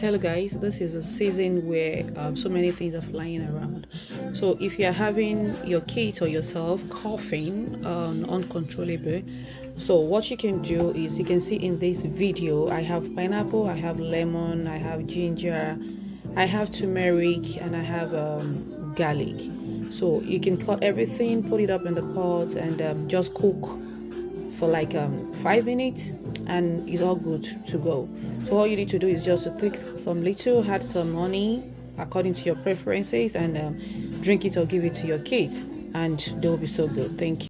Hello guys, this is a season where so many things are flying around. So if you're having your kids or yourself coughing uncontrollable, so what you can do is, you can see in this video, I have pineapple, I have lemon, I have ginger, I have turmeric, and I have garlic. So you can cut everything, put it up in the pot, and just cook for like 5 minutes, and it's all good to go. So all you need to do is just to take some little, add some honey according to your preferences, and drink it or give it to your kids, and they will be so good. Thank you.